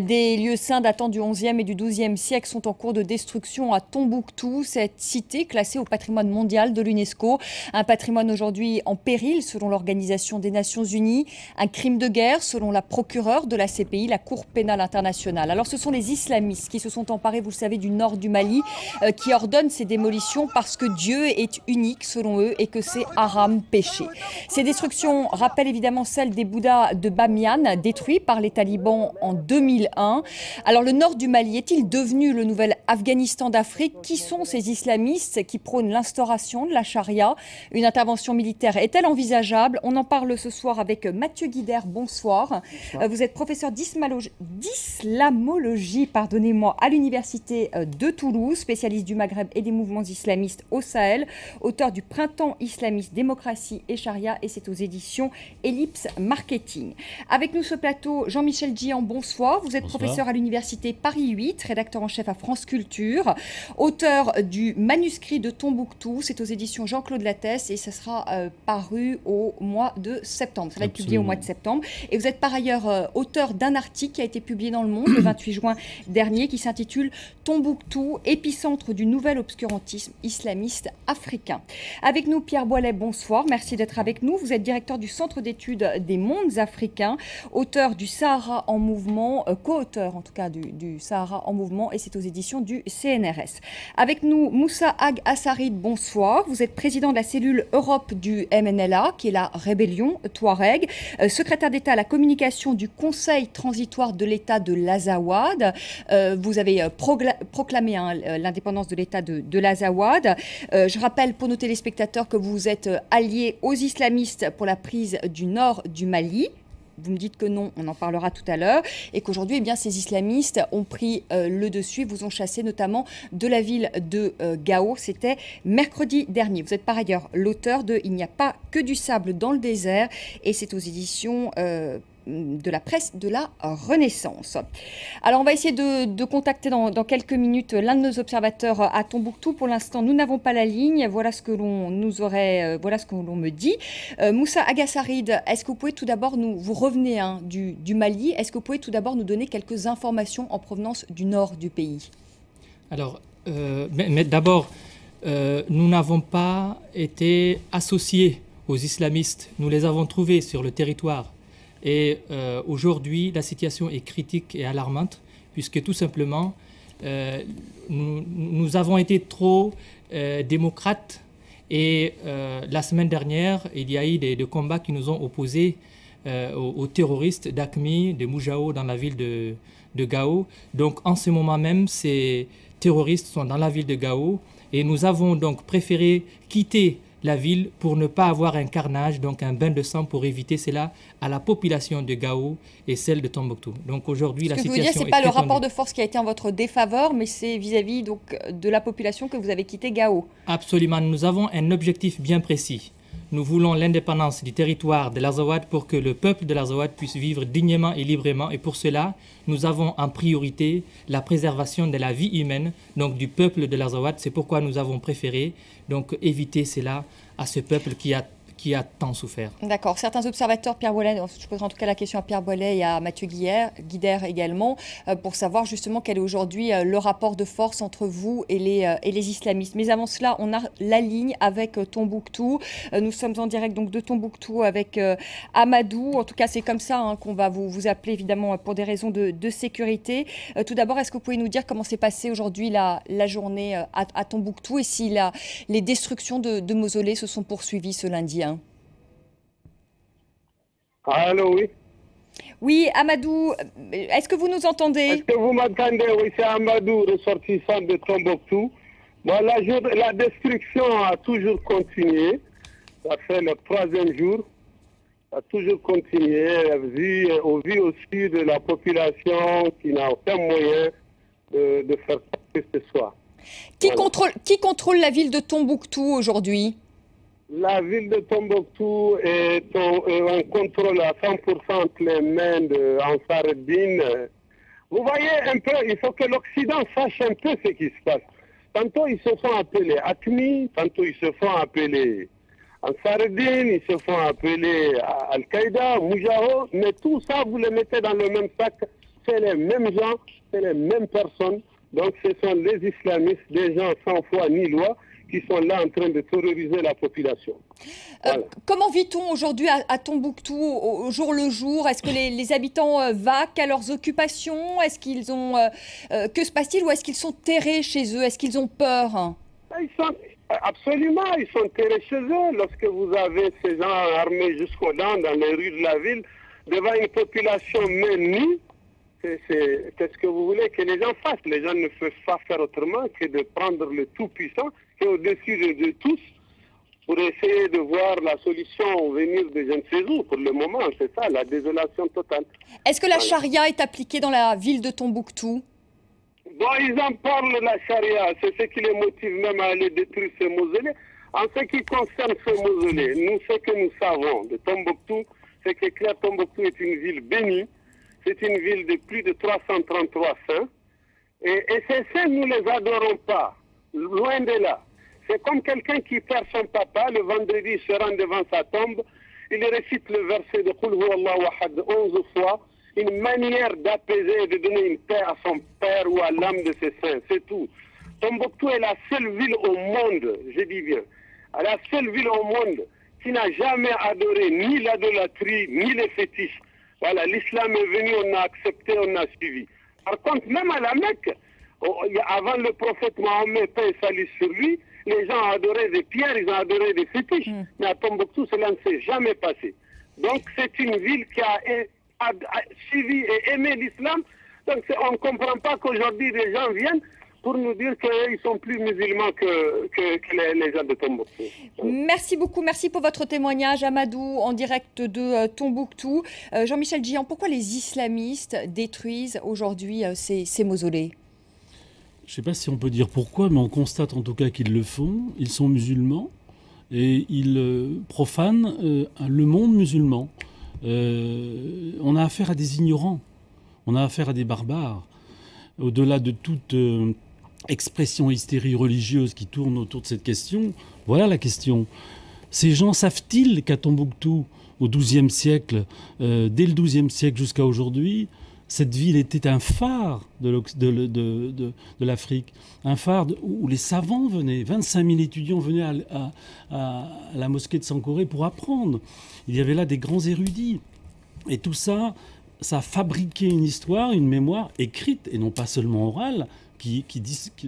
Des lieux saints datant du XIe et du XIIe siècle sont en cours de destruction à Tombouctou, cette cité classée au patrimoine mondial de l'UNESCO. Un patrimoine aujourd'hui en péril selon l'Organisation des Nations Unies. Un crime de guerre selon la procureure de la CPI, la Cour pénale internationale. Alors ce sont les islamistes qui se sont emparés, vous le savez, du nord du Mali, qui ordonnent ces démolitions parce que Dieu est unique selon eux et que c'est haram, péché. Ces destructions rappellent évidemment celles des Bouddhas de Bamiyan, détruits par les talibans en 2001. Alors le nord du Mali est-il devenu le nouvel Afghanistan d'Afrique? Qui sont ces islamistes qui prônent l'instauration de la charia? Une intervention militaire est-elle envisageable? On en parle ce soir avec Mathieu Guider. Bonsoir. Vous êtes professeur d'islamologie, pardonnez-moi, à l'université de Toulouse, spécialiste du Maghreb et des mouvements islamistes au Sahel, auteur du Printemps islamiste, démocratie et charia, et c'est aux éditions Ellipse Marketing. Avec nous ce plateau, Jean-Michel Djian, bonsoir. Vous êtes professeur à l'université Paris 8, rédacteur en chef à France Culture, auteur du manuscrit de Tombouctou, c'est aux éditions Jean-Claude Lattès et ça sera paru au mois de septembre. Ça va être publié au mois de septembre. Et vous êtes par ailleurs auteur d'un article qui a été publié dans Le Monde le 28 juin dernier qui s'intitule Tombouctou, épicentre du nouvel obscurantisme islamiste africain. Avec nous Pierre Boilet, bonsoir, merci d'être avec nous. Vous êtes directeur du Centre d'études des mondes africains, auteur du Sahara en mouvement, co-auteur en tout cas du Sahara en mouvement, et c'est aux éditions du CNRS. Avec nous Moussa Ag Assarid, bonsoir. Vous êtes président de la cellule Europe du MNLA, qui est la rébellion Touareg, secrétaire d'État à la communication du Conseil transitoire de l'État de l'Azawad. Vous avez proclamé l'indépendance de l'État de l'Azawad. Je rappelle pour nos téléspectateurs que vous êtes allié aux islamistes pour la prise du nord du Mali. Vous me dites que non, on en parlera tout à l'heure, et qu'aujourd'hui, eh bien, ces islamistes ont pris le dessus, vous ont chassé notamment de la ville de Gao. C'était mercredi dernier. Vous êtes par ailleurs l'auteur de Il n'y a pas que du sable dans le désert, et c'est aux éditions de la presse de la Renaissance. Alors on va essayer de contacter dans quelques minutes l'un de nos observateurs à Tombouctou. Pour l'instant, nous n'avons pas la ligne. Voilà ce que l'on voilà ce que l'on me dit. Moussa Agassarid, est-ce que vous pouvez tout d'abord vous revenez du Mali, est-ce que vous pouvez tout d'abord nous donner quelques informations en provenance du nord du pays? Alors, mais d'abord, nous n'avons pas été associés aux islamistes. Nous les avons trouvés sur le territoire. Et aujourd'hui, la situation est critique et alarmante, puisque tout simplement, nous avons été trop démocrates. Et la semaine dernière, il y a eu des combats qui nous ont opposés aux terroristes d'Aqmi, de Moujao, dans la ville de Gao. Donc en ce moment même, ces terroristes sont dans la ville de Gao. Et nous avons donc préféré quitter la ville pour ne pas avoir un carnage, donc un bain de sang, pour éviter cela à la population de Gao et celle de Tombouctou. Donc aujourd'hui, la situation est très tendue. Ce que je veux dire, ce n'est pas le rapport de force qui a été en votre défaveur, mais c'est vis-à-vis donc de la population que vous avez quitté Gao. Absolument. Nous avons un objectif bien précis. Nous voulons l'indépendance du territoire de l'Azawad pour que le peuple de l'Azawad puisse vivre dignement et librement. Et pour cela, nous avons en priorité la préservation de la vie humaine, donc du peuple de l'Azawad. C'est pourquoi nous avons préféré donc éviter cela à ce peuple qui a tant souffert. D'accord. Certains observateurs, Pierre Boilet, je poserai en tout cas la question à Pierre Boilet et à Mathieu Guider également, pour savoir justement quel est aujourd'hui le rapport de force entre vous et les islamistes. Mais avant cela, on a la ligne avec Tombouctou. Nous sommes en direct donc de Tombouctou avec Amadou. En tout cas, c'est comme ça qu'on va vous appeler évidemment pour des raisons de sécurité. Tout d'abord, est-ce que vous pouvez nous dire comment s'est passée aujourd'hui la journée à Tombouctou et si les destructions de mausolées se sont poursuivies ce lundi? Allô, oui. Oui, Amadou, est-ce que vous nous entendez? Est-ce que vous m'entendez? Oui, c'est Amadou, ressortissant de Tombouctou. Bon, la destruction a toujours continué. Ça fait le 3e jour. Ça a toujours continué, au vu aussi de la population qui n'a aucun moyen de faire quoi que ce soit. Qui contrôle la ville de Tombouctou aujourd'hui? La ville de Tombouctou est en contrôle à 100% entre les mains d'Ansar Eddine. Vous voyez un peu, il faut que l'Occident sache un peu ce qui se passe. Tantôt ils se font appeler Aqmi, tantôt ils se font appeler Ansar Eddine, ils se font appeler Al-Qaïda, Moujao, mais tout ça vous le mettez dans le même sac, c'est les mêmes gens, c'est les mêmes personnes. Donc ce sont les islamistes, des gens sans foi ni loi, qui sont là en train de terroriser la population. Voilà. Comment vit-on aujourd'hui à Tombouctou au jour le jour? Est-ce que les habitants vaquent à leurs occupations? Est-ce qu'ils ont que se passe-t-il, ou est-ce qu'ils sont terrés chez eux? Est-ce qu'ils ont peur? Absolument, ils sont terrés chez eux. Lorsque vous avez ces gens armés jusqu'aux dents dans les rues de la ville, devant une population main nue, qu'est-ce que vous voulez que les gens fassent? Les gens ne peuvent pas faire autrement que de prendre le Tout-Puissant, qui est au-dessus de tous, pour essayer de voir la solution venir de je ne sais où. Pour le moment, c'est ça, la désolation totale. Est-ce que la charia est appliquée dans la ville de Tombouctou? Bon, ils en parlent, la charia. C'est ce qui les motive même à aller détruire ce mausolée. En ce qui concerne ce mausolée, nous, ce que nous savons de Tombouctou, c'est que clair, Tombouctou est une ville bénie. C'est une ville de plus de 333 saints. Et ces saints, nous ne les adorons pas. Loin de là. C'est comme quelqu'un qui perd son papa, le vendredi, il se rend devant sa tombe, il récite le verset de Qul huwa Allahu ahad 11 fois, une manière d'apaiser et de donner une paix à son père ou à l'âme de ses saints, c'est tout. Tombouctou est la seule ville au monde, je dis bien, la seule ville au monde qui n'a jamais adoré ni l'idolâtrie, ni les fétiches. Voilà, l'islam est venu, on a accepté, on a suivi. Par contre, même à la Mecque, avant le prophète Mohammed, paix et salut sur lui, les gens ont adoré des pierres, ils ont adoré des fétiches. Mais à Tombouctou, cela ne s'est jamais passé. Donc c'est une ville qui a suivi et aimé l'islam. Donc on ne comprend pas qu'aujourd'hui les gens viennent pour nous dire qu'ils sont plus musulmans que les gens de Tombouctou. Merci beaucoup, merci pour votre témoignage, Amadou, en direct de Tombouctou. Jean-Michel Djian, pourquoi les islamistes détruisent aujourd'hui ces mausolées? Je ne sais pas si on peut dire pourquoi, mais on constate en tout cas qu'ils le font. Ils sont musulmans et ils profanent le monde musulman. On a affaire à des ignorants, on a affaire à des barbares. Au-delà de toute expression hystérie religieuse qui tourne autour de cette question, voilà la question. Ces gens savent-ils qu'à Tombouctou, au XIIe siècle, dès le XIIe siècle jusqu'à aujourd'hui, cette ville était un phare de l'Afrique, un phare où les savants venaient. 25 000 étudiants venaient à la mosquée de Sankoré pour apprendre. Il y avait là des grands érudits. Et tout ça, ça a fabriqué une histoire, une mémoire écrite, et non pas seulement orale,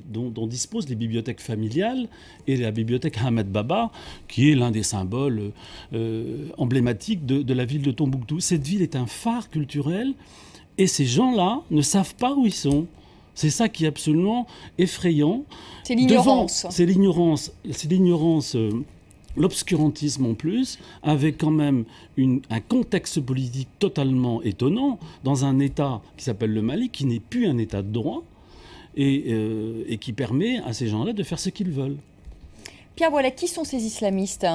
dont disposent les bibliothèques familiales et la bibliothèque Ahmed Baba, qui est l'un des symboles emblématiques de la ville de Tombouctou. Cette ville est un phare culturel. Et ces gens-là ne savent pas où ils sont. C'est ça qui est absolument effrayant. C'est l'ignorance. C'est l'ignorance. C'est l'ignorance, l'obscurantisme en plus, avec quand même un contexte politique totalement étonnant, dans un État qui s'appelle le Mali, qui n'est plus un État de droit, et qui permet à ces gens-là de faire ce qu'ils veulent. Pierre Boilet, qui sont ces islamistes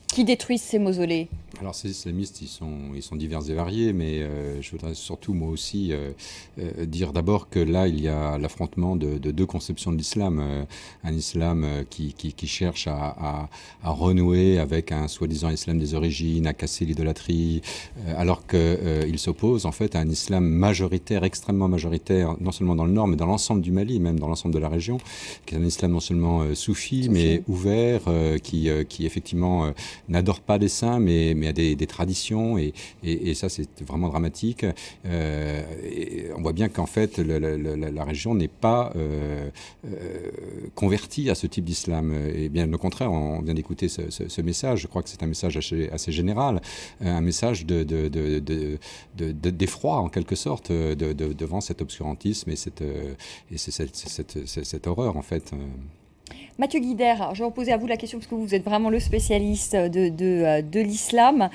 qui détruisent ces mausolées? Alors ces islamistes, ils sont divers et variés, mais je voudrais surtout moi aussi dire d'abord que là il y a l'affrontement de deux conceptions de l'islam, un islam qui cherche à renouer avec un soi-disant islam des origines, à casser l'idolâtrie, alors qu'il s'oppose en fait à un islam majoritaire, extrêmement majoritaire, non seulement dans le nord, mais dans l'ensemble du Mali, même dans l'ensemble de la région, qui est un islam non seulement soufi, mais ouvert, qui effectivement n'adore pas les saints, mais a des traditions, et ça c'est vraiment dramatique. Et on voit bien qu'en fait la région n'est pas convertie à ce type d'islam, et bien au contraire, on vient d'écouter ce message. Je crois que c'est un message assez général, un message d'effroi en quelque sorte devant cet obscurantisme et cette horreur en fait. Mathieu Guidère, je vais reposer à vous la question parce que vous êtes vraiment le spécialiste de l'islam.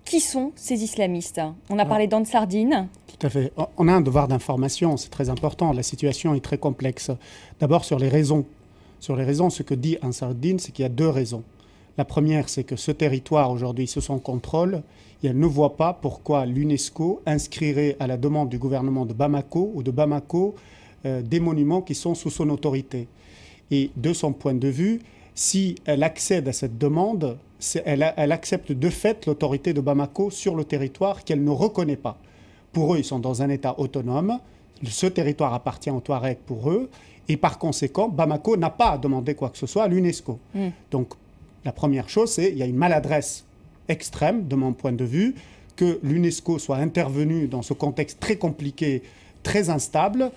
Qui sont ces islamistes? On a parlé d'Ansardine. Tout à fait. On a un devoir d'information, c'est très important. La situation est très complexe. D'abord sur les raisons. Sur les raisons, ce que dit Ansardine, c'est qu'il y a deux raisons. La première, c'est que ce territoire aujourd'hui, sous son contrôle, et elle ne voit pas pourquoi l'UNESCO inscrirait à la demande du gouvernement de Bamako ou de Bamako des monuments qui sont sous son autorité. Et de son point de vue, si elle accède à cette demande, elle accepte de fait l'autorité de Bamako sur le territoire qu'elle ne reconnaît pas. Pour eux, ils sont dans un État autonome. Ce territoire appartient aux Touaregs pour eux. Et par conséquent, Bamako n'a pas demandé quoi que ce soit à l'UNESCO. Donc, la première chose, c'est qu'il y a une maladresse extrême, de mon point de vue, que l'UNESCO soit intervenu dans ce contexte très compliqué, très instable,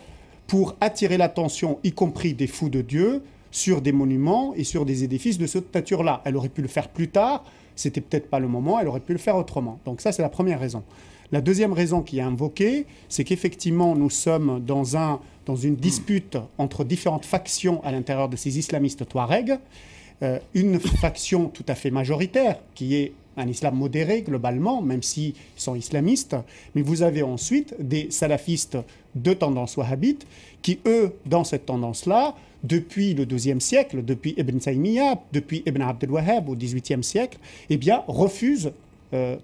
pour attirer l'attention, y compris des fous de Dieu, sur des monuments et sur des édifices de cette nature-là. Elle aurait pu le faire plus tard, c'était peut-être pas le moment, elle aurait pu le faire autrement. Donc ça, c'est la première raison. La deuxième raison qui est invoquée, c'est qu'effectivement, nous sommes dans une dispute entre différentes factions à l'intérieur de ces islamistes touaregs. Une faction tout à fait majoritaire, qui est un islam modéré globalement, même s'ils sont islamistes. Mais vous avez ensuite des salafistes de tendance wahhabite qui, eux, dans cette tendance-là, depuis le XIIe siècle, depuis Ibn Taymiyyah, depuis Ibn Abd al-Wahhab au XVIIIe siècle, eh bien, refusent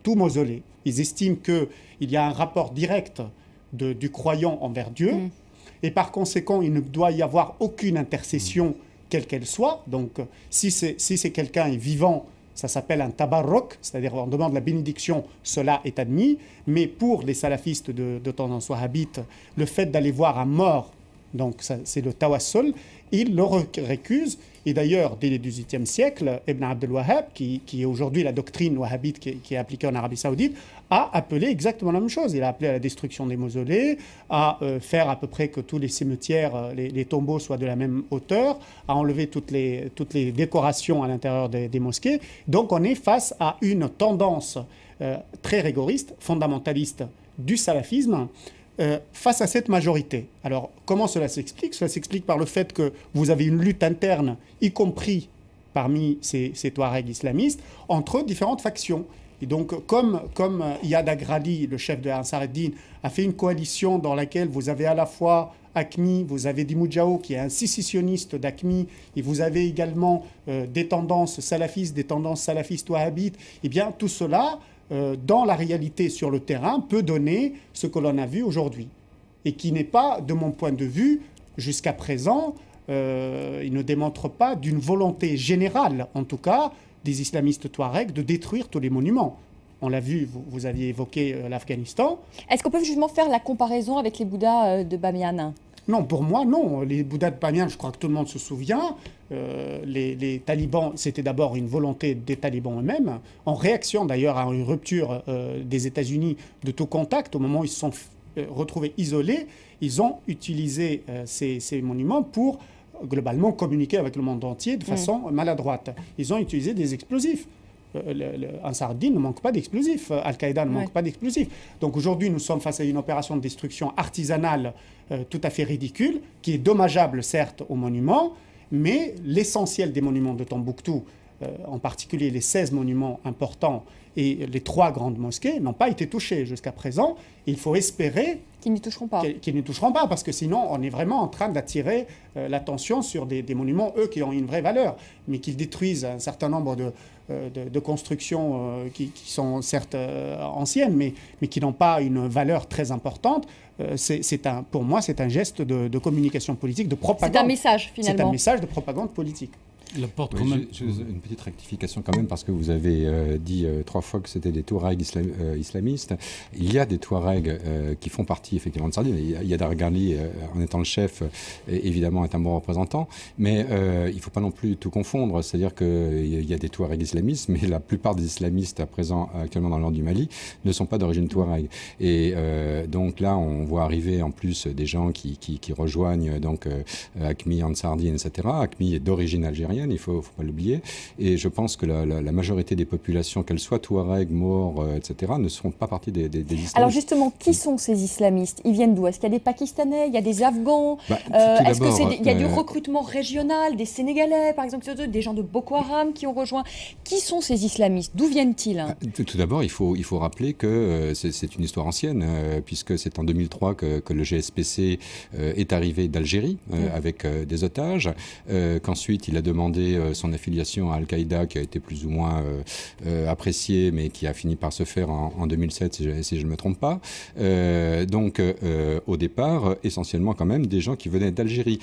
tout mausolée. Ils estiment qu'il y a un rapport direct du croyant envers Dieu, et par conséquent, il ne doit y avoir aucune intercession, quelle qu'elle soit. Donc, si c'est quelqu'un est vivant, ça s'appelle un tabarruk, c'est-à-dire on demande la bénédiction, cela est admis. Mais pour les salafistes de tendance wahhabite, le fait d'aller voir un mort, donc c'est le tawassul, ils le récusent. Et d'ailleurs, dès le XVIIIe siècle, Ibn Abd al-Wahhab, qui est aujourd'hui la doctrine wahhabite qui est appliquée en Arabie Saoudite, a appelé exactement la même chose. Il a appelé à la destruction des mausolées, à faire à peu près que tous les cimetières, les tombeaux soient de la même hauteur, à enlever toutes les décorations à l'intérieur des mosquées. Donc on est face à une tendance très rigoriste, fondamentaliste du salafisme, face à cette majorité. Alors, comment cela s'explique? Cela s'explique par le fait que vous avez une lutte interne, y compris parmi ces Touaregs islamistes, entre différentes factions. Et donc, comme Iyad Agrali, le chef de Ansar ad-Din, a fait une coalition dans laquelle vous avez à la fois AQMI, vous avez Dimujao qui est un sécessionniste d'AQMI, et vous avez également des tendances salafistes wahhabites, eh bien, tout cela, dans la réalité sur le terrain, peut donner ce que l'on a vu aujourd'hui. Et qui n'est pas, de mon point de vue, jusqu'à présent, il ne démontre pas d'une volonté générale, en tout cas, des islamistes touaregs, de détruire tous les monuments. On l'a vu, vous aviez évoqué l'Afghanistan. Est-ce qu'on peut justement faire la comparaison avec les Bouddhas de Bamiyan? Non, pour moi, non. Les Bouddhas de Bamiyan, je crois que tout le monde se souvient, les talibans, c'était d'abord une volonté des talibans eux-mêmes, en réaction d'ailleurs à une rupture des États-Unis de tout contact, au moment où ils se sont retrouvés isolés, ils ont utilisé ces monuments pour globalement communiquer avec le monde entier de façon maladroite. Ils ont utilisé des explosifs. Ansar ad-Din ne manque pas d'explosifs, Al-Qaïda ne manque pas d'explosifs. Donc aujourd'hui, nous sommes face à une opération de destruction artisanale tout à fait ridicule, qui est dommageable certes aux monuments, mais l'essentiel des monuments de Tombouctou, en particulier les 16 monuments importants et les 3 grandes mosquées, n'ont pas été touchés jusqu'à présent. Il faut espérer qu'ils ne toucheront pas. Qu'ils ne toucheront pas, parce que sinon on est vraiment en train d'attirer l'attention sur des monuments, eux, qui ont une vraie valeur, mais qu'ils détruisent un certain nombre de constructions qui sont certes anciennes, mais qui n'ont pas une valeur très importante. Pour moi, c'est un geste de communication politique, de propagande. C'est un message, finalement. C'est un message de propagande politique. Une petite rectification quand même, parce que vous avez dit 3 fois que c'était des Touaregs islamistes. Il y a des Touaregs qui font partie effectivement de Sardine. Iyad Agrali, en étant le chef, évidemment est un bon représentant, mais il ne faut pas non plus tout confondre. C'est-à-dire qu'il y a des Touaregs islamistes, mais la plupart des islamistes actuellement dans le nord du Mali ne sont pas d'origine Touareg. Et donc là, on voit arriver en plus des gens qui rejoignent donc AQMI, Ansar ad-Din, etc. AQMI est d'origine algérienne, il ne faut pas l'oublier. Et je pense que la majorité des populations, qu'elles soient Touaregs, Maures, etc., ne seront pas partie des islamistes. Alors justement, qui sont ces islamistes? Ils viennent d'où? Est-ce qu'il y a des Pakistanais? Il y a des Afghans? Est-ce qu'il y a du recrutement régional, des Sénégalais, par exemple, des gens de Boko Haram qui ont rejoint? Qui sont ces islamistes? D'où viennent-ils? Tout d'abord, il faut rappeler que c'est une histoire ancienne, puisque c'est en 2003 que le GSPC est arrivé d'Algérie avec des otages, qu'ensuite il a demandé demandé son affiliation à Al-Qaïda, qui a été plus ou moins appréciée, mais qui a fini par se faire en 2007, si je ne me trompe pas. Donc, au départ, essentiellement quand même des gens qui venaient d'Algérie,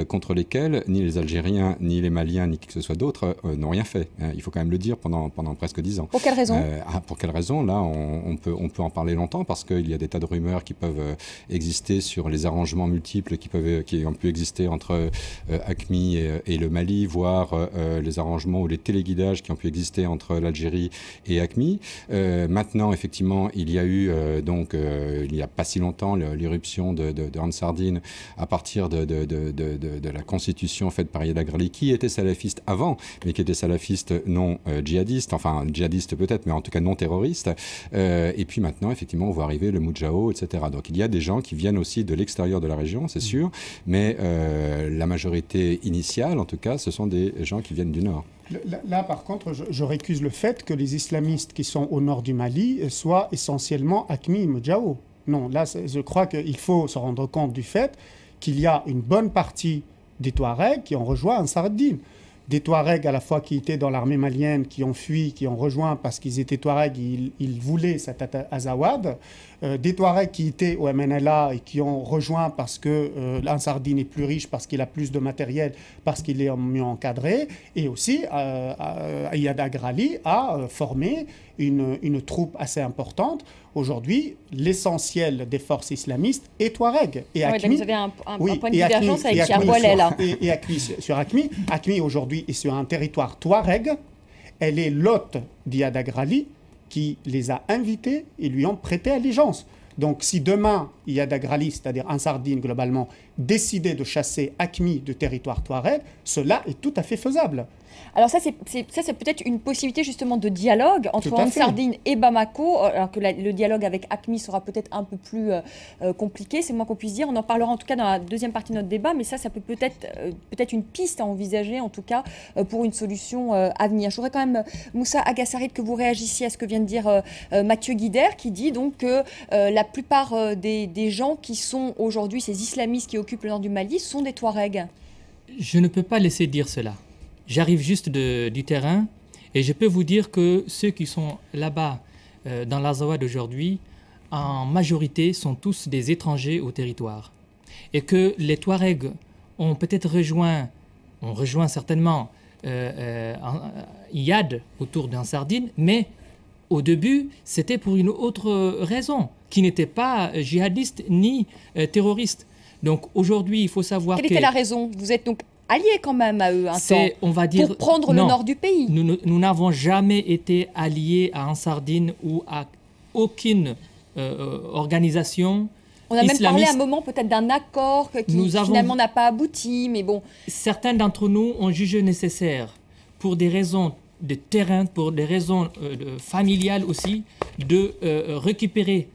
contre lesquels ni les Algériens, ni les Maliens, ni qui que ce soit d'autre n'ont rien fait. Il faut quand même le dire pendant presque 10 ans. Pour quelle raison? Pour quelle raison? Là, on peut en parler longtemps, parce qu'il y a des tas de rumeurs qui peuvent exister sur les arrangements multiples qui ont pu exister entre AQMI et le Mali, voire les arrangements ou les téléguidages qui ont pu exister entre l'Algérie et AQMI. Maintenant, effectivement, il y a eu, il n'y a pas si longtemps, l'irruption de Ansar Dine à partir de la constitution faite par Iyad Agrali, qui était salafiste avant, mais qui était salafiste non djihadiste, enfin djihadiste peut-être, mais en tout cas non terroriste. Et puis maintenant, effectivement, on voit arriver le Moudjahou, etc. Donc il y a des gens qui viennent aussi de l'extérieur de la région, c'est sûr, mais la majorité initiale, en tout cas, ce sont des gens qui viennent du nord. Là, par contre, je récuse le fait que les islamistes qui sont au nord du Mali soient essentiellement AQMI et Moudjahou. Non, là, je crois qu'il faut se rendre compte du fait qu'il y a une bonne partie des Touaregs qui ont rejoint Ansar Dine. Des Touaregs à la fois qui étaient dans l'armée malienne, qui ont fui, qui ont rejoint parce qu'ils étaient Touaregs, ils voulaient cet Azawad. Des Touaregs qui étaient au MNLA et qui ont rejoint parce que l'Ansar Dine est plus riche, parce qu'il a plus de matériel, parce qu'il est mieux encadré. Et aussi, Iyad Agrali a formé une troupe assez importante. Aujourd'hui, l'essentiel des forces islamistes est Touareg. Et AQMI, vous avez un point de divergence avec Pierre Boilet, là. Et AQMI sur AQMI. AQMI, aujourd'hui, est sur un territoire Touareg. Elle est l'hôte d'Iyad Agrali, qui les a invités et lui ont prêté allégeance. Donc si demain, Iyad Agrali, c'est-à-dire Ansar Dine globalement, décidait de chasser AQMI du territoire Touareg, cela est tout à fait faisable. Alors ça, c'est peut-être une possibilité justement de dialogue entre Ansar Dine et Bamako, alors que le dialogue avec AQMI sera peut-être un peu plus compliqué, c'est moins qu'on puisse dire. On en parlera en tout cas dans la deuxième partie de notre débat, mais ça peut peut-être une piste à envisager, en tout cas, pour une solution à venir. Je voudrais quand même, Moussa Agassarid, que vous réagissiez à ce que vient de dire Mathieu Guider, qui dit donc que la plupart des gens qui sont aujourd'hui ces islamistes qui occupent le nord du Mali sont des Touaregs. Je ne peux pas laisser dire cela. J'arrive juste du terrain et je peux vous dire que ceux qui sont là-bas dans l'Azawad aujourd'hui, en majorité, sont tous des étrangers au territoire. Et que les Touaregs ont peut-être rejoint certainement Iyad autour d'Ansar Dine, mais au début, c'était pour une autre raison, qui n'était pas djihadiste ni terroriste. Donc aujourd'hui, il faut savoir Quelle était la raison? Vous êtes donc alliés quand même à eux un temps, on va dire, pour prendre le nord du pays. Nous n'avons jamais été alliés à Ansar Dine ou à aucune organisation On a islamiste. même parlé à un moment peut-être d'un accord qui finalement n'a pas abouti, mais bon. Certains d'entre nous ont jugé nécessaire, pour des raisons de terrain, pour des raisons familiales aussi, de récupérer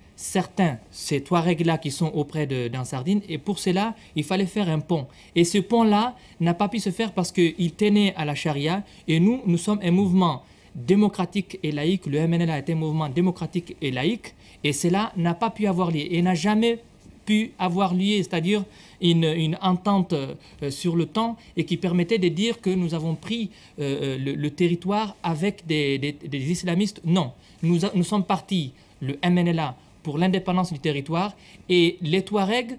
ces Touaregs-là qui sont auprès d'Ansar Dine, et pour cela, il fallait faire un pont. Et ce pont-là n'a pas pu se faire parce qu'il tenait à la charia, et nous sommes un mouvement démocratique et laïque, le MNLA est un mouvement démocratique et laïque, et cela n'a pas pu avoir lieu, et n'a jamais pu avoir lieu, c'est-à-dire une entente sur le temps, et qui permettait de dire que nous avons pris le territoire avec des islamistes. Non, nous sommes partis, le MNLA, pour l'indépendance du territoire, et les Touaregs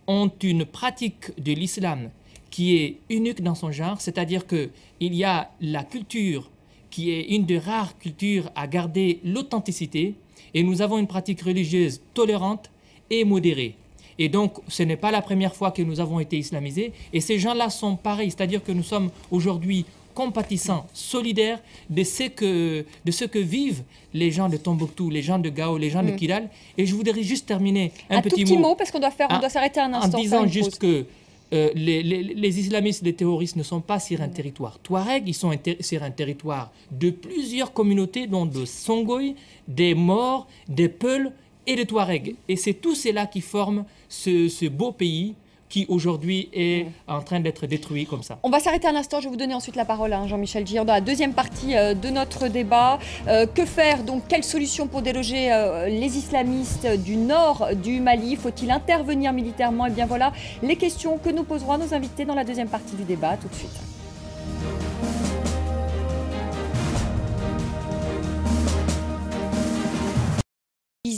ont une pratique de l'islam qui est unique dans son genre, c'est-à-dire qu'il y a la culture qui est une des rares cultures à garder l'authenticité, et nous avons une pratique religieuse tolérante et modérée. Et donc, ce n'est pas la première fois que nous avons été islamisés, et ces gens-là sont pareils, c'est-à-dire que nous sommes aujourd'hui compatissants, solidaires de ce que vivent les gens de Tombouctou, les gens de Gao, les gens de Kidal. Et je voudrais juste terminer un petit mot, parce qu'on doit s'arrêter un instant. En disant juste que les islamistes, les terroristes ne sont pas sur un territoire Touareg, ils sont sur un territoire de plusieurs communautés, dont de Songoï, des Maures, des Peuls et des Touaregs. Et c'est tout cela qui forme ce beau pays qui aujourd'hui est en train d'être détruit comme ça. On va s'arrêter un instant, je vais vous donner ensuite la parole à Jean-Michel Djir dans la deuxième partie de notre débat. Que faire donc? Quelle solution pour déloger les islamistes du nord du Mali? Faut-il intervenir militairement? Et bien voilà les questions que nous poseront nos invités dans la deuxième partie du débat, tout de suite.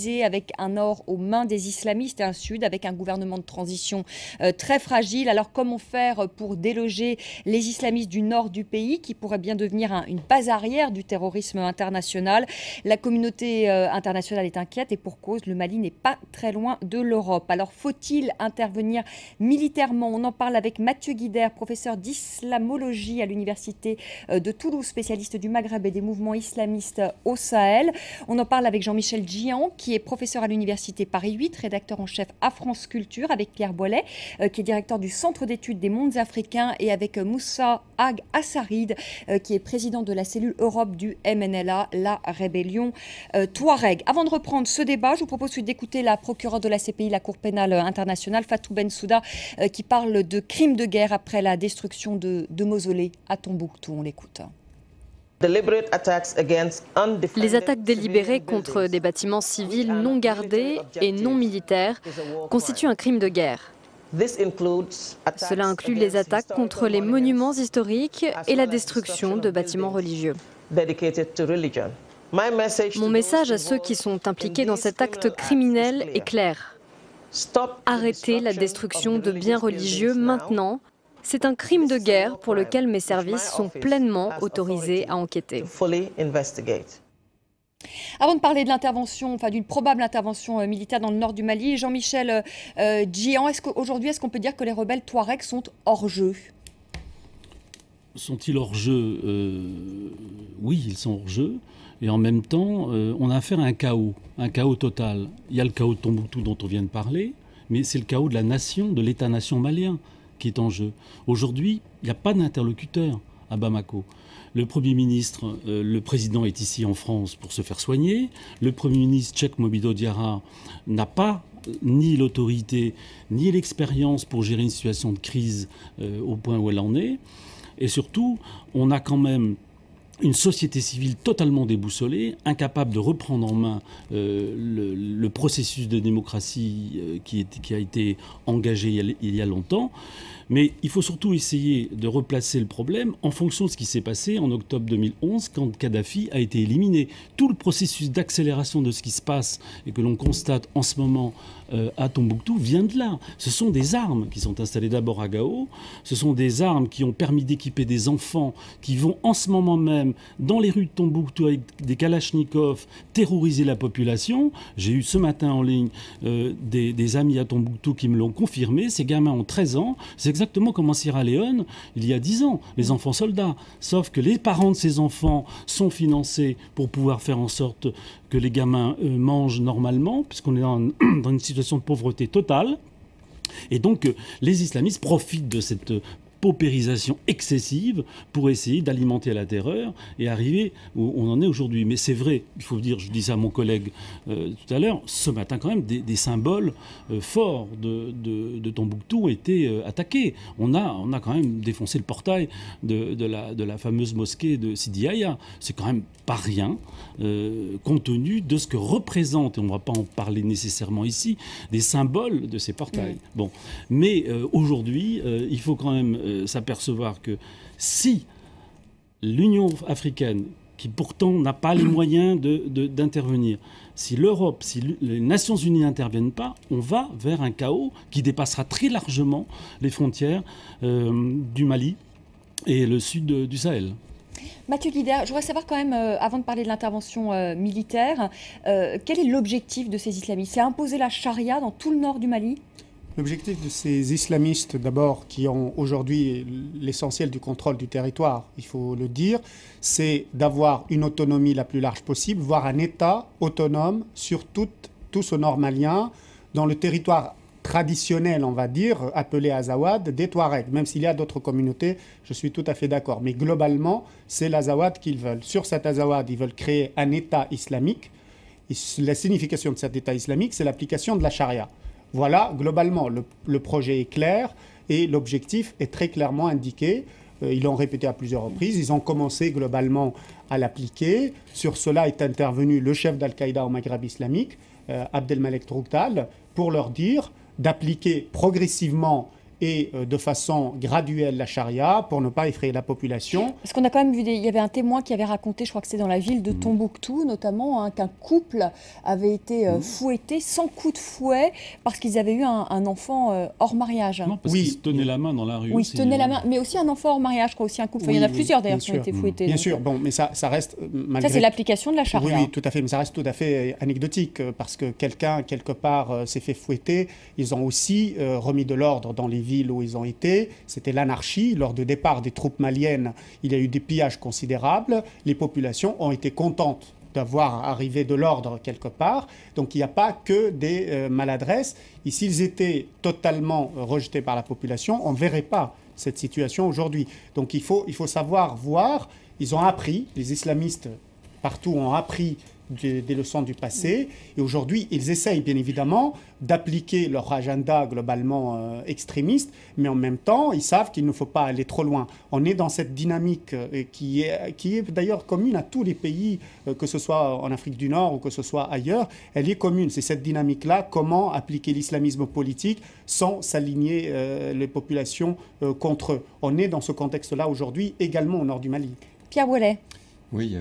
divisé avec un nord aux mains des islamistes et un sud avec un gouvernement de transition très fragile. Alors comment faire pour déloger les islamistes du nord du pays qui pourrait bien devenir une base arrière du terrorisme international? La communauté internationale est inquiète et pour cause, le Mali n'est pas très loin de l'Europe. Alors faut-il intervenir militairement? On en parle avec Mathieu Guider, professeur d'islamologie à l'université de Toulouse, spécialiste du Maghreb et des mouvements islamistes au Sahel. On en parle avec Jean-Michel Djian, qui est professeur à l'université Paris 8, rédacteur en chef à France Culture, avec Pierre Boilet, qui est directeur du Centre d'études des mondes africains, et avec Moussa Ag Assarid, qui est président de la cellule Europe du MNLA, la rébellion Touareg. Avant de reprendre ce débat, je vous propose d'écouter la procureure de la CPI, la Cour pénale internationale, Fatou Bensouda, qui parle de crimes de guerre après la destruction de mausolées à Tombouctou. On l'écoute. Les attaques délibérées contre des bâtiments civils non gardés et non militaires constituent un crime de guerre. Cela inclut les attaques contre les monuments historiques et la destruction de bâtiments religieux. Mon message à ceux qui sont impliqués dans cet acte criminel est clair. Arrêtez la destruction de biens religieux maintenant. C'est un crime de guerre pour lequel mes services sont pleinement autorisés à enquêter. Avant de parler de l'intervention, enfin d'une probable intervention militaire dans le nord du Mali, Jean-Michel Djian, aujourd'hui, est-ce qu'on peut dire que les rebelles Touaregs sont hors jeu? Sont-ils hors jeu? Oui, ils sont hors jeu. Et en même temps, on a affaire à un chaos total. Il y a le chaos de Tombouctou dont on vient de parler, mais c'est le chaos de la nation, de l'État-nation malien qui est en jeu. Aujourd'hui, il n'y a pas d'interlocuteur à Bamako. Le Premier ministre, le Président est ici en France pour se faire soigner. Le Premier ministre tchèque Mobido Diarra n'a pas ni l'autorité, ni l'expérience pour gérer une situation de crise au point où elle en est. Et surtout, on a quand même une société civile totalement déboussolée, incapable de reprendre en main le processus de démocratie qui a été engagé il y a longtemps. Mais il faut surtout essayer de replacer le problème en fonction de ce qui s'est passé en octobre 2011 quand Kadhafi a été éliminé. Tout le processus d'accélération de ce qui se passe et que l'on constate en ce moment à Tombouctou vient de là. Ce sont des armes qui sont installées d'abord à Gao. Ce sont des armes qui ont permis d'équiper des enfants qui vont en ce moment même dans les rues de Tombouctou avec des kalachnikovs terroriser la population. J'ai eu ce matin en ligne des amis à Tombouctou qui me l'ont confirmé. Ces gamins ont 13 ans. C'est exactement comme en Sierra Leone il y a 10 ans, les enfants soldats. Sauf que les parents de ces enfants sont financés pour pouvoir faire en sorte que les gamins mangent normalement, puisqu'on est dans une situation de pauvreté totale. Et donc, les islamistes profitent de cette paupérisation excessive pour essayer d'alimenter la terreur et arriver où on en est aujourd'hui. Mais c'est vrai, il faut dire, je dis ça à mon collègue tout à l'heure, ce matin quand même, des symboles forts de Tombouctou ont été attaqués. On a quand même défoncé le portail de la fameuse mosquée de Sidi Yahya. C'est quand même pas rien, compte tenu de ce que représentent, et on ne va pas en parler nécessairement ici, des symboles de ces portails. Bon. Mais aujourd'hui, il faut quand même s'apercevoir que si l'Union africaine, qui pourtant n'a pas les moyens d'intervenir, si l'Europe, si les Nations Unies n'interviennent pas, on va vers un chaos qui dépassera très largement les frontières du Mali et le sud du Sahel. Mathieu Guider, je voudrais savoir quand même, avant de parler de l'intervention militaire, quel est l'objectif de ces islamistes? C'est imposer la charia dans tout le nord du Mali? L'objectif de ces islamistes, d'abord, qui ont aujourd'hui l'essentiel du contrôle du territoire, il faut le dire, c'est d'avoir une autonomie la plus large possible, voire un État autonome sur tout ce nord malien, dans le territoire traditionnel, on va dire, appelé Azawad, des Touaregs. Même s'il y a d'autres communautés, je suis tout à fait d'accord. Mais globalement, c'est l'Azawad qu'ils veulent. Sur cet Azawad, ils veulent créer un État islamique. Et la signification de cet État islamique, c'est l'application de la charia. Voilà, globalement, le projet est clair et l'objectif est très clairement indiqué. Ils l'ont répété à plusieurs reprises. Ils ont commencé globalement à l'appliquer. Sur cela est intervenu le chef d'Al-Qaïda au Maghreb islamique, Abdelmalek Troughtal, pour leur dire d'appliquer progressivement et de façon graduelle la charia pour ne pas effrayer la population. Parce qu'on a quand même vu, il y avait un témoin qui avait raconté, je crois que c'est dans la ville de Tombouctou notamment, qu'un couple avait été fouetté sans coup de fouet parce qu'ils avaient eu un enfant hors mariage. Non, parce qu'ils se tenaient la main dans la rue. Oui, ils se tenaient la main, mais aussi un enfant hors mariage, je crois aussi un couple. Il y en a plusieurs d'ailleurs qui ont été fouettés. Bien sûr, bon, mais ça reste malgré... Ça, c'est l'application de la charia. Oui, tout à fait, mais ça reste tout à fait anecdotique parce que quelqu'un, quelque part, s'est fait fouetter. Ils ont aussi remis de l'ordre dans les villes où ils ont été. C'était l'anarchie. Lors du départ des troupes maliennes, il y a eu des pillages considérables. Les populations ont été contentes d'avoir arrivé de l'ordre quelque part. Donc il n'y a pas que des maladresses. Et s'ils étaient totalement rejetés par la population, on ne verrait pas cette situation aujourd'hui. Donc il faut savoir voir. Ils ont appris, les islamistes partout ont appris des leçons du passé. Et aujourd'hui, ils essayent bien évidemment d'appliquer leur agenda globalement extrémiste, mais en même temps, ils savent qu'il ne faut pas aller trop loin. On est dans cette dynamique qui est d'ailleurs commune à tous les pays, que ce soit en Afrique du Nord ou que ce soit ailleurs. Elle est commune. C'est cette dynamique-là, comment appliquer l'islamisme politique sans s'aligner les populations contre eux. On est dans ce contexte-là aujourd'hui, également au nord du Mali. Pierre Ouellet. Oui,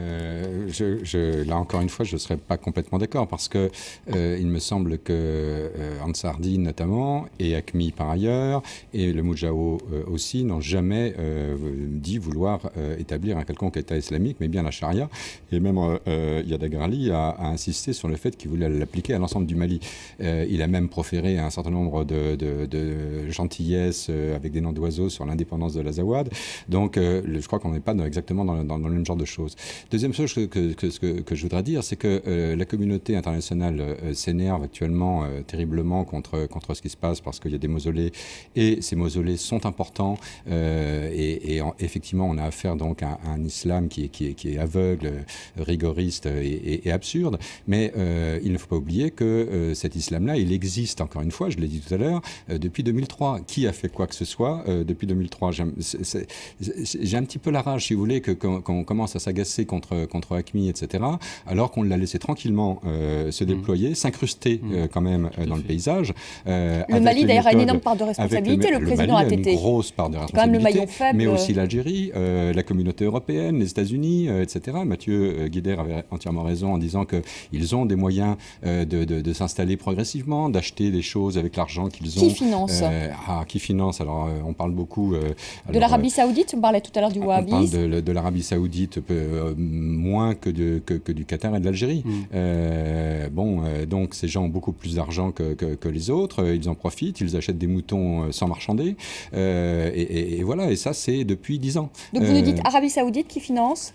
là encore une fois, je ne serais pas complètement d'accord parce que il me semble que Ansar Dine notamment et AQMI par ailleurs et le Moujao aussi n'ont jamais dit vouloir établir un quelconque État islamique, mais bien la charia. Et même Yad Agrali a insisté sur le fait qu'il voulait l'appliquer à l'ensemble du Mali. Il a même proféré un certain nombre de gentillesses avec des noms d'oiseaux sur l'indépendance de l'Azawad. Donc, je crois qu'on n'est pas exactement dans le même genre de choses. Deuxième chose que je voudrais dire, c'est que la communauté internationale s'énerve actuellement terriblement contre ce qui se passe parce qu'il y a des mausolées et ces mausolées sont importants effectivement on a affaire donc à un islam qui est aveugle, rigoriste et absurde, mais il ne faut pas oublier que cet islam-là, il existe encore une fois, je l'ai dit tout à l'heure, depuis 2003. Qui a fait quoi que ce soit depuis 2003? J'ai un petit peu la rage, si vous voulez, qu'on commence à s'agacer contre AQMI, etc., alors qu'on l'a laissé tranquillement se déployer, s'incruster quand même dans le paysage. Le Mali, d'ailleurs, a une énorme part de responsabilité. Le président a été une grosse part de responsabilité, quand même le maillon faible. Mais aussi l'Algérie, la communauté européenne, les États-Unis, etc. Mathieu Gueder avait entièrement raison en disant qu'ils ont des moyens de s'installer progressivement, d'acheter des choses avec l'argent qu'ils ont. Qui finance qui finance? Alors, on parle beaucoup... de l'Arabie Saoudite, on parlait tout à l'heure du wahhabisme. On parle de l'Arabie Saoudite moins que du Qatar et de l'Algérie. Donc ces gens ont beaucoup plus d'argent que les autres, ils en profitent, ils achètent des moutons sans marchander, et voilà, et ça c'est depuis 10 ans. Donc vous nous dites Arabie Saoudite qui finance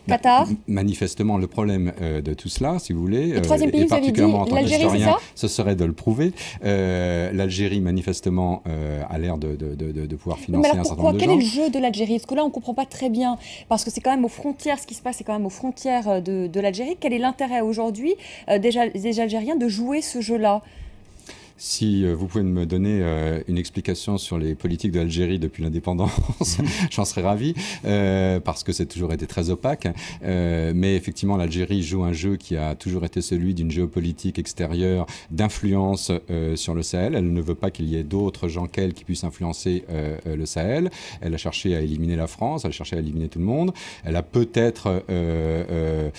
Qatar. Manifestement, le problème de tout cela, si vous voulez, le troisième pays, et particulièrement en tant qu'historien, ce serait de le prouver. L'Algérie, manifestement, a l'air de pouvoir financer un certain nombre de gens. Quel est le jeu de l'Algérie? Parce que là, on ne comprend pas très bien, parce que c'est quand même aux frontières, ce qui se passe, c'est quand même aux frontières de l'Algérie. Quel est l'intérêt aujourd'hui des Algériens de jouer ce jeu-là? Si vous pouvez me donner une explication sur les politiques de l'Algérie depuis l'indépendance, j'en serais ravi, parce que c'est toujours été très opaque. Mais effectivement, l'Algérie joue un jeu qui a toujours été celui d'une géopolitique extérieure, d'influence sur le Sahel. Elle ne veut pas qu'il y ait d'autres gens qu'elle qui puissent influencer le Sahel. Elle a cherché à éliminer la France, elle a cherché à éliminer tout le monde. Elle a peut-être, je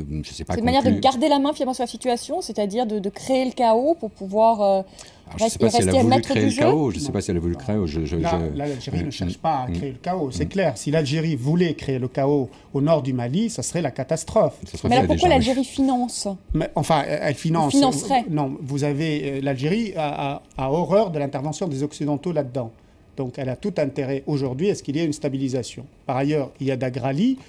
ne sais pas... C'est une manière de garder la main finalement sur la situation, c'est-à-dire de créer le chaos pour pouvoir... je ne sais pas si elle a voulu créer le chaos. Je ne sais pas si elle a voulu créer. Là, l'Algérie ne cherche pas à créer le chaos. C'est clair. Si l'Algérie voulait créer le chaos au nord du Mali, ça serait la catastrophe. Mais alors pourquoi l'Algérie finance? Enfin, elle finance. Elle financerait. Non, vous avez l'Algérie a horreur de l'intervention des Occidentaux là-dedans. Donc, elle a tout intérêt aujourd'hui à ce qu'il y ait une stabilisation. Par ailleurs, Yad Agrali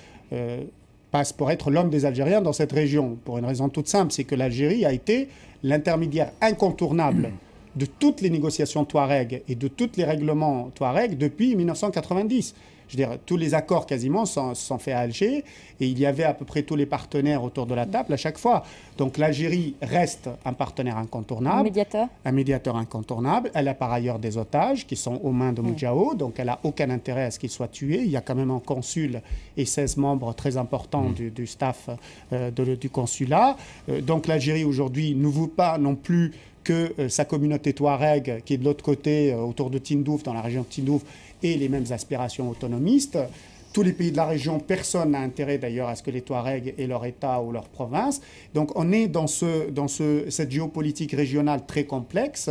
passe pour être l'homme des Algériens dans cette région, pour une raison toute simple, c'est que l'Algérie a été l'intermédiaire incontournable de toutes les négociations Touareg et de tous les règlements Touareg depuis 1990. Je veux dire, tous les accords quasiment sont faits à Alger et il y avait à peu près tous les partenaires autour de la table à chaque fois. Donc l'Algérie reste un partenaire incontournable. Un médiateur incontournable. Elle a par ailleurs des otages qui sont aux mains de Moujao, donc elle n'a aucun intérêt à ce qu'ils soient tués. Il y a quand même un consul et 16 membres très importants du staff du consulat. Donc l'Algérie aujourd'hui ne veut pas non plus que sa communauté touareg, qui est de l'autre côté, autour de Tindouf, dans la région de Tindouf, ait les mêmes aspirations autonomistes. Tous les pays de la région, personne n'a intérêt d'ailleurs à ce que les Touaregs aient leur État ou leur province. Donc on est dans cette géopolitique régionale très complexe,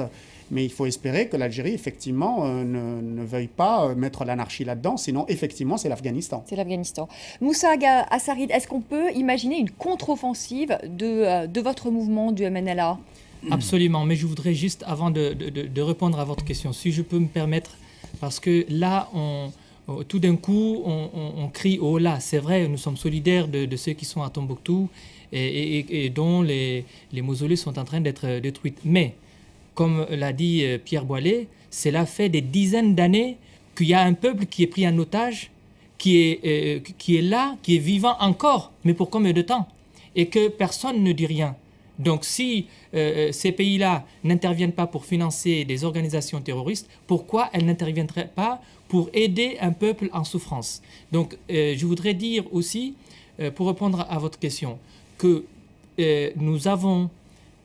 mais il faut espérer que l'Algérie, effectivement, ne veuille pas mettre l'anarchie là-dedans, sinon, effectivement, c'est l'Afghanistan. C'est l'Afghanistan. Moussa Assarid, est-ce qu'on peut imaginer une contre-offensive de votre mouvement, du MNLA ? Absolument, mais je voudrais juste, avant de répondre à votre question, si je peux me permettre, parce que là, tout d'un coup, on crie « Oh là !» C'est vrai, nous sommes solidaires de ceux qui sont à Tombouctou et dont les mausolées sont en train d'être détruites. Mais, comme l'a dit Pierre Boilet, cela fait des dizaines d'années qu'il y a un peuple qui est pris en otage, qui est là, qui est vivant encore, mais pour combien de temps ? Et que personne ne dit rien. Donc si ces pays-là n'interviennent pas pour financer des organisations terroristes, pourquoi elles n'interviendraient pas pour aider un peuple en souffrance? Donc je voudrais dire aussi, pour répondre à votre question, que nous avons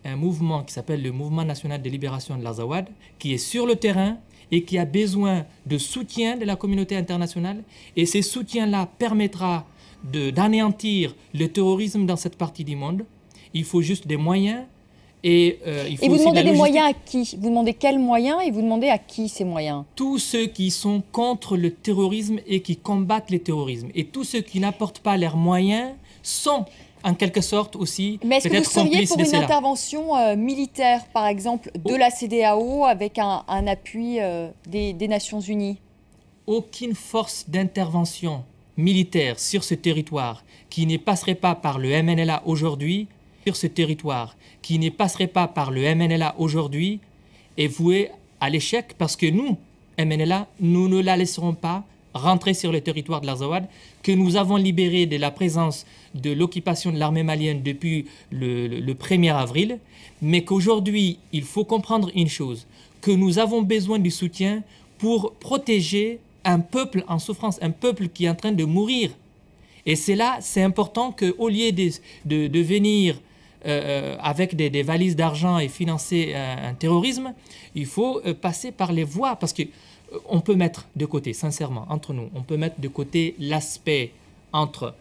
un mouvement qui s'appelle le Mouvement national de libération de l'Azawad, qui est sur le terrain et qui a besoin de soutien de la communauté internationale. Et ces soutiens-là permettra d'anéantir le terrorisme dans cette partie du monde. Il faut juste des moyens. Et vous demandez des moyens à qui? Vous demandez quels moyens et vous demandez à qui ces moyens? Tous ceux qui sont contre le terrorisme et qui combattent le terrorisme. Et tous ceux qui n'apportent pas leurs moyens sont en quelque sorte aussi peut-être complices de cela. Mais est-ce que vous seriez pour une intervention militaire, par exemple, de la CEDEAO avec un appui des Nations Unies? Aucune force d'intervention militaire sur ce territoire qui ne passerait pas par le MNLA aujourd'hui, est vouée à l'échec parce que nous, MNLA, nous ne la laisserons pas rentrer sur le territoire de l'Azawad, que nous avons libéré de la présence de l'occupation de l'armée malienne depuis le 1er avril, mais qu'aujourd'hui, il faut comprendre une chose, que nous avons besoin du soutien pour protéger un peuple en souffrance, un peuple qui est en train de mourir. Et c'est là, c'est important qu'au lieu de venir avec des valises d'argent et financer un terrorisme, il faut passer par les voies, parce qu'on peut mettre de côté, sincèrement, entre nous, on peut mettre de côté l'aspect entre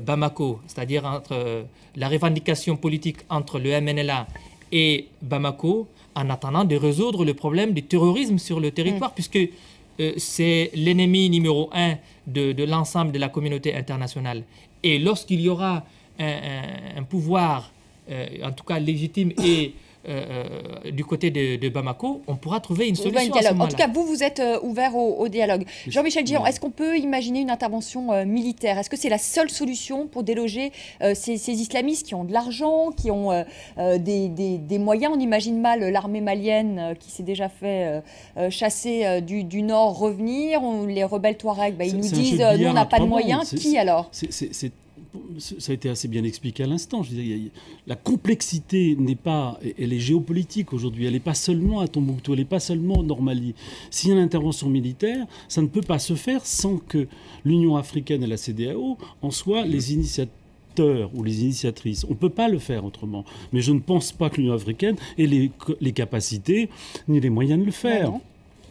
Bamako, c'est-à-dire entre la revendication politique entre le MNLA et Bamako, en attendant de résoudre le problème du terrorisme sur le territoire, puisque c'est l'ennemi numéro 1 de l'ensemble de la communauté internationale. Et lorsqu'il y aura un pouvoir, en tout cas légitime, et du côté de Bamako, on pourra trouver une solution à ce moment-là. En tout cas, vous êtes ouvert au dialogue. Jean-Michel Djian, est-ce qu'on peut imaginer une intervention militaire? Est-ce que c'est la seule solution pour déloger ces islamistes qui ont de l'argent, qui ont des moyens? On imagine mal l'armée malienne qui s'est déjà fait chasser du nord revenir. Les rebelles Touareg, ils nous disent nous, on n'a pas de moyens. Qui alors? Ça a été assez bien expliqué à l'instant. La complexité n'est pas, elle est géopolitique aujourd'hui. Elle n'est pas seulement à Tombouctou, elle n'est pas seulement en Mali. S'il y a une intervention militaire, ça ne peut pas se faire sans que l'Union africaine et la CEDEAO en soient les initiateurs ou les initiatrices. On ne peut pas le faire autrement. Mais je ne pense pas que l'Union africaine ait les capacités ni les moyens de le faire. Ouais,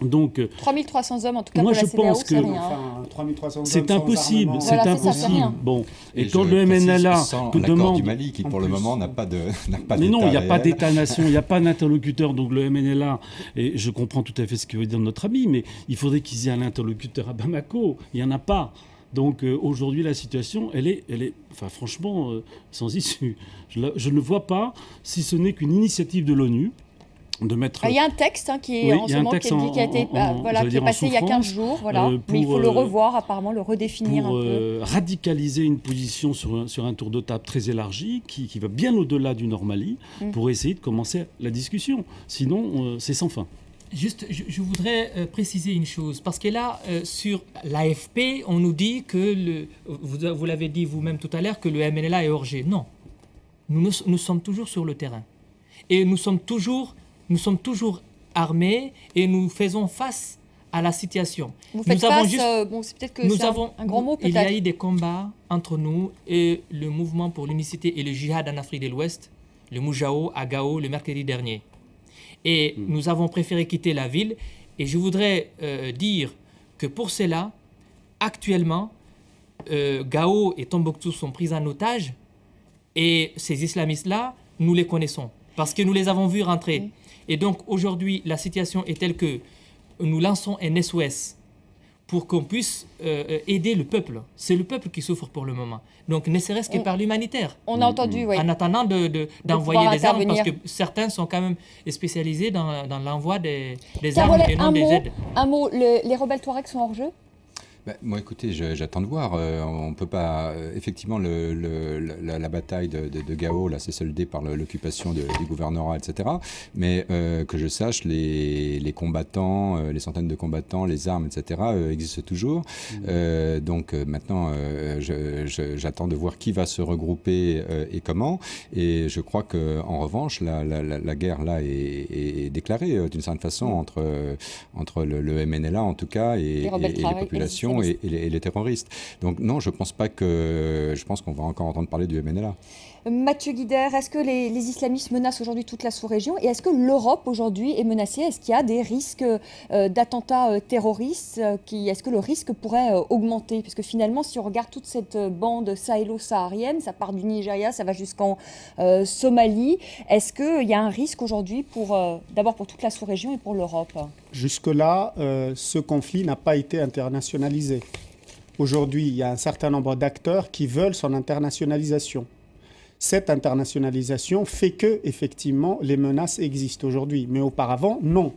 donc, 3300 hommes, en tout cas, moi, pour la CEDEAO, c'est rien. Enfin, 3300 hommes c'est impossible, c'est voilà, impossible. Bon, et quand le MNLA demande du Mali, qui pour le moment n'a pas d'État. Mais non, il n'y a pas d'État-nation, il n'y a pas d'interlocuteur. Donc le MNLA, et je comprends tout à fait ce que veut dire notre ami, mais il faudrait qu'ils aient un interlocuteur à Bamako. Il n'y en a pas. Donc aujourd'hui, la situation, elle est enfin, franchement, sans issue. Je ne vois pas, si ce n'est qu'une initiative de l'ONU. Il y a un texte qui est passé il y a 15 jours, mais il faut le revoir, apparemment, le redéfinir un peu. Radicaliser une position sur un tour de table très élargi qui va bien au-delà du Nord-Mali pour essayer de commencer la discussion. Sinon, c'est sans fin. Juste, je voudrais préciser une chose, parce que là, sur l'AFP, on nous dit que, vous l'avez dit vous-même tout à l'heure, que le MNLA est hors jeu. Non, nous sommes toujours sur le terrain. Et nous sommes toujours armés et nous faisons face à la situation. Vous faites face, c'est peut-être que c'est un grand mot, peut-être. Il y a eu des combats entre nous et le mouvement pour l'unicité et le djihad en Afrique de l'Ouest, le Moujao, à Gao, le mercredi dernier. Et nous avons préféré quitter la ville. Et je voudrais dire que pour cela, actuellement, Gao et Tombouctou sont pris en otage. Et ces islamistes-là, nous les connaissons. Parce que nous les avons vus rentrer. Et donc aujourd'hui, la situation est telle que nous lançons un SOS pour qu'on puisse aider le peuple. C'est le peuple qui souffre pour le moment. Donc ne serait-ce que par l'humanitaire. On a entendu, oui. En attendant d'envoyer des armes, parce que certains sont quand même spécialisés dans l'envoi des armes et non des aides. Un mot, les rebelles Touaregs sont hors jeu? Moi, écoutez, j'attends de voir. On ne peut pas... effectivement, la bataille de Gao, là, c'est soldé par l'occupation du gouvernorat, etc. Mais que je sache, les combattants, les centaines de combattants, les armes, etc., existent toujours. Donc maintenant, j'attends de voir qui va se regrouper et comment. Et je crois qu'en revanche, la guerre, là, est déclarée d'une certaine façon entre le MNLA, en tout cas, et les populations. Et les terroristes. Donc non, je pense qu'on va encore entendre parler du MNLA. Mathieu Guider, est-ce que les islamistes menacent aujourd'hui toute la sous-région et est-ce que l'Europe aujourd'hui est menacée? Est-ce qu'il y a des risques d'attentats terroristes? Est-ce que le risque pourrait augmenter? Parce que finalement, si on regarde toute cette bande sahélo-saharienne, ça part du Nigeria, ça va jusqu'en Somalie. Est-ce qu'il y a un risque aujourd'hui d'abord pour toute la sous-région et pour l'Europe? Jusque-là, ce conflit n'a pas été internationalisé. Aujourd'hui, il y a un certain nombre d'acteurs qui veulent son internationalisation. Cette internationalisation fait que, effectivement, les menaces existent aujourd'hui. Mais auparavant, non.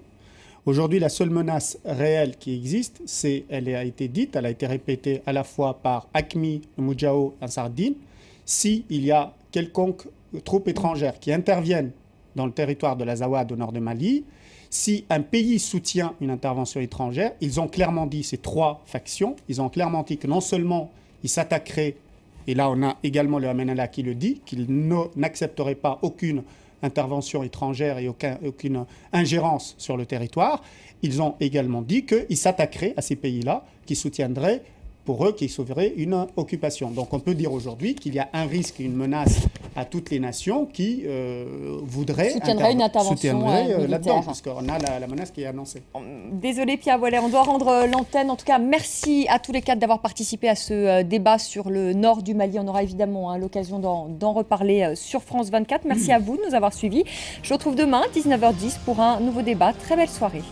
Aujourd'hui, la seule menace réelle qui existe, elle a été dite, elle a été répétée à la fois par AQMI, Moujao, Ansar Dine. S'il y a quelconque troupes étrangères qui interviennent dans le territoire de l'Azawad au nord de Mali, si un pays soutient une intervention étrangère, ils ont clairement dit, ces trois factions, ils ont clairement dit que non seulement ils s'attaqueraient, et là on a également le MNLA qui le dit, qu'ils n'accepteraient pas aucune intervention étrangère et aucune ingérence sur le territoire, ils ont également dit qu'ils s'attaqueraient à ces pays-là, qui soutiendraient pour eux, qui sauveraient une occupation. Donc on peut dire aujourd'hui qu'il y a un risque, une menace à toutes les nations qui voudraient soutiendraient une intervention là-dedans, puisqu'on a la menace qui est annoncée. Désolé Pierre Wallet, on doit rendre l'antenne. En tout cas, merci à tous les quatre d'avoir participé à ce débat sur le nord du Mali. On aura évidemment l'occasion d'en reparler sur France 24. Merci à vous de nous avoir suivis. Je vous retrouve demain, 19h10, pour un nouveau débat. Très belle soirée.